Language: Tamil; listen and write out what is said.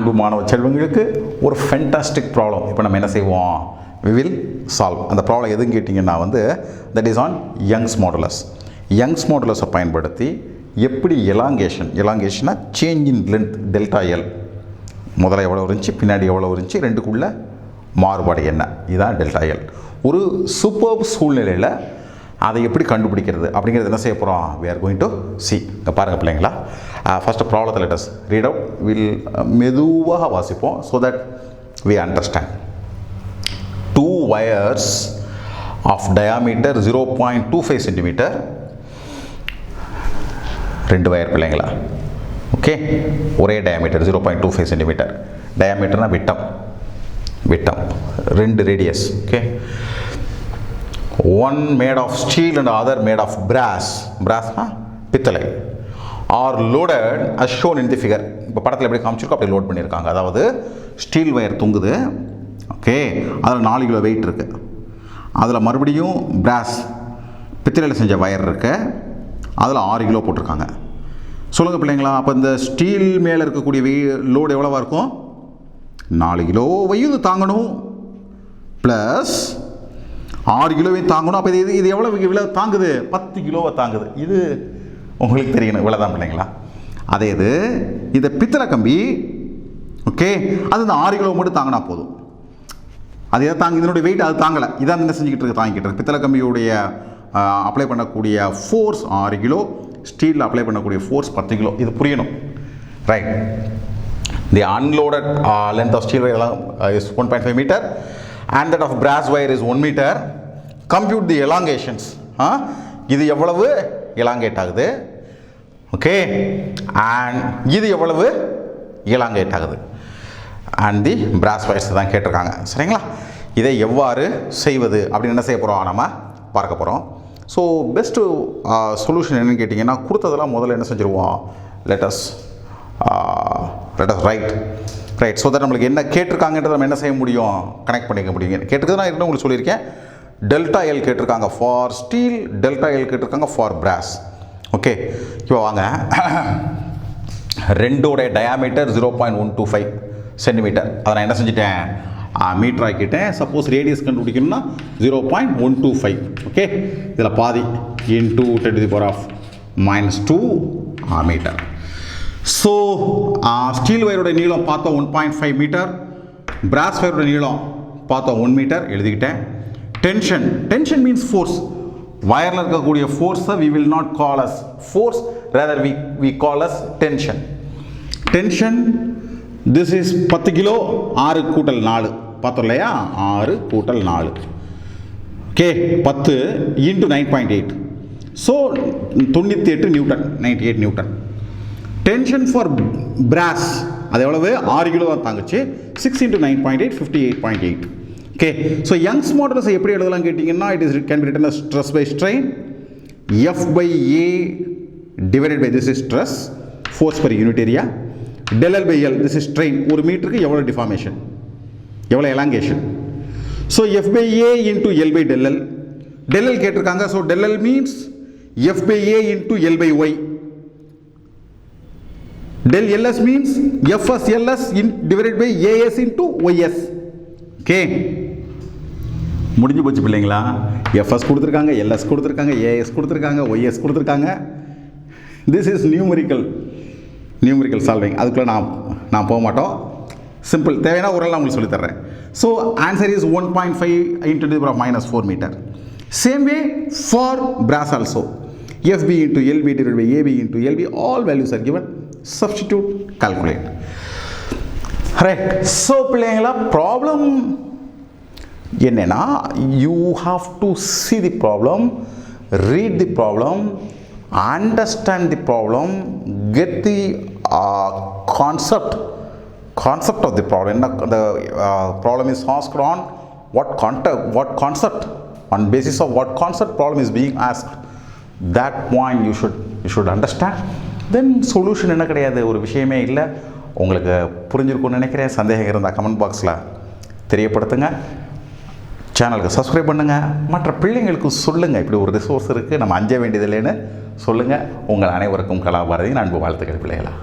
அன்பு மாணவ செல்வங்களுக்கு ஒரு ஃபென்டாஸ்டிக் ப்ராப்ளம் இப்போ நம்ம என்ன செய்வோம், we will solve. அந்த ப்ராப்ளம் எதுன்னு கேட்டிங்கன்னா that is on Young's modulus. Young's modulus பயன்படுத்தி எப்படி எலாங்கேஷனா change in length delta L, முதல்ல எவ்வளோ இருந்துச்சு பின்னாடி எவ்வளோ இருந்துச்சு ரெண்டுக்குள்ள மாறுபாடு என்ன, இதுதான் டெல்டா எல். ஒரு சூப்பர் சூழ்நிலையில் அதை எப்படி கண்டுபிடிக்கிறது அப்படிங்கிறது என்ன செய்ய போகிறோம், we are going to see. இங்கே பாருங்கள் பிள்ளைங்களா, ஃபஸ்ட்டு ப்ராப்ளத்தை let us read out. Will மெதுவாக வாசிப்போம் so that we understand. 2 wires of diameter 0.25 cm, 2 wire பிள்ளைங்களா, ஓகே, ஒரே டயாமீட்டர் 0.25 cm. டயாமீட்டர்னா விட்டம் 2 radius, okay. One made of steel and other made of brass பித்தளை, are loaded as shown in the figure. இப்போ படத்தில் எப்படி காமிச்சிருக்கோம் அப்படி லோட் பண்ணியிருக்காங்க. அதாவது ஸ்டீல் வயர் தொங்குது, ஓகே, அதில் 4 கிலோ வெயிட் இருக்குது. அதில் மறுபடியும் பிராஸ் பித்தளையில் செஞ்ச வயர் இருக்குது, அதில் 6 கிலோ போட்டிருக்காங்க. சொல்லுங்கள் பிள்ளைங்களா, அப்போ இந்த ஸ்டீல் மேலே இருக்கக்கூடிய லோடு எவ்வளோவா இருக்கும், 4 கிலோவையும் இது தாங்கணும், ப்ளஸ் 6 கிலோவையும் தாங்கணும். அப்போ இது எவ்வளோ தாங்குது, 10 கிலோவை தாங்குது. இது உங்களுக்கு தெரியணும், இவ்வளோ தான் பிள்ளைங்களா. அதே இதை பித்தளை கம்பி, ஓகே, அது இந்த 6 கிலோ மட்டும் தாங்கினா போதும். அது எதை தாங்க, இதனுடைய வெயிட் அது தாங்கலை, இதான் என்ன செஞ்சுக்கிட்டு இருக்கு, தாங்கிக்கிட்டு இருக்கு. பித்தளை கம்பியுடைய அப்ளை பண்ணக்கூடிய ஃபோர்ஸ் 6 கிலோ, ஸ்டீலில் அப்ளை பண்ணக்கூடிய ஃபோர்ஸ் 10 கிலோ. இது புரியணும், right. The unloaded length of steel wire is 1.5 meter and that of brass wire is 1 meter. Compute the elongations. இது எவ்வளவு எலாங்கேட் ஆகுது, ஓகே, அண்ட் இது எவ்வளவு எலாங்கேட் ஆகுது, அண்ட் தி பிராஸ் வயர்ஸ் தான் கேட்டிருக்காங்க, சரிங்களா. இதை எவ்வாறு செய்வது அப்படின்னு என்ன செய்ய போகிறோம், நம்ம பார்க்க போகிறோம். ஸோ பெஸ்ட்டு சொல்யூஷன் என்னன்னு கேட்டிங்கன்னா, கொடுத்ததெல்லாம் முதல்ல என்ன செஞ்சுருவோம், let us right. So that நம்மளுக்கு என்ன கேட்டிருக்காங்கன்றதை நம்ம என்ன செய்ய முடியும், கனெக்ட் பண்ணிக்க முடியும். கேட்டிருக்கிறது நான் என்ன உங்களுக்கு சொல்லியிருக்கேன், டெல்டா எல் கேட்டிருக்காங்க ஃபார் ஸ்டீல், டெல்டா எல் கேட்டிருக்காங்க ஃபார் பிராஸ், ஓகே. இப்போ வாங்க, ரெண்டோடைய டயாமீட்டர் 0.125 சென்டிமீட்டர், அதை நான் என்ன செஞ்சுட்டேன், மீட்டர் ஆக்கிட்டேன். சப்போஸ் ரேடியஸ் கண்டுபிடிக்கணும்னா 0.125, ஓகே. இதில் பாதி இன்டூ 10⁻⁻² மீட்டர். ஸோ ஸ்டீல் வயரோட நீளம் பார்த்தோம் 1.5 மீட்டர், பிராஸ் வயரோட நீளம் பார்த்தோம் 1 மீட்டர் எழுதிக்கிட்டேன். டென்ஷன் மீன்ஸ் ஃபோர்ஸ், வயரில் இருக்கக்கூடிய ஃபோர்ஸை we will not call as force, rather we call as tension. this is 10 kilo 6 கூட்டல் 4 பார்த்தோம் இல்லையா, 6 கூட்டல் 4, okay, 10 into 9.8, so 98 newton, 98 newton. Tension for brass அது எவ்வளவு, 6 கிலோ தான் தாங்குச்சு, 6 into 9.8 58.8, okay. So Young's modulus எப்படி எழுதலாம் கேட்டிங்கன்னா, it is can be written as stress by strain, F by A divided by this is stress, force per unit area, del L by L, this is strain. ஒரு மீட்டருக்கு எவ்வளோ டிஃபார்மேஷன், எவ்வளோ elongation. So F by A into L by del L, del L கேட்டிருக்காங்க. So del L means F by A into L by Y. Del LS means Fs LS divided by AS into YS, okay. முடிஞ்சு போச்சு பிள்ளைங்களா. எஃப்எஸ் கொடுத்துருக்காங்க, எல்எஸ் கொடுத்துருக்காங்க, ஏஎஸ் கொடுத்துருக்காங்க, ஒய்எஸ் கொடுத்துருக்காங்க. This is numerical solving. அதுக்குள்ளே நான் போக மாட்டோம். சிம்பிள், தேவையான ஒரு நான் உங்களுக்கு சொல்லித்தர்றேன். So answer is 1.5 into 10⁻⁴ metre. Same way for brass also, FB into LB divided by AB into LB, all values are given. Substitute, calculate. Right. So பிள்ளைங்களா, ப்ராப்ளம் என்னன்னா, you have to see the problem, read the problem, understand the problem, get the concept of the problem. The problem is asked on what concept, on basis of what concept problem is being asked. That point you should understand. Then solution என்ன கிடையாது, ஒரு விஷயமே இல்லை. உங்களுக்கு புரிஞ்சிருக்கும்னு நினைக்கிறேன். சந்தேகம் இருந்தால் கமெண்ட் பாக்ஸில் தெரியப்படுத்துங்க. சேனலுக்கு சப்ஸ்கிரைப் பண்ணுங்கள். மற்ற பிள்ளைங்களுக்கு சொல்லுங்கள், இப்படி ஒரு ரிசோர்ஸ் இருக்குது, நம்ம அஞ்ச வேண்டியதில்லைன்னு சொல்லுங்கள். உங்கள் அனைவருக்கும் கலாபாரதியின் அன்பு வாழ்த்துக்கள் பிள்ளைகளா.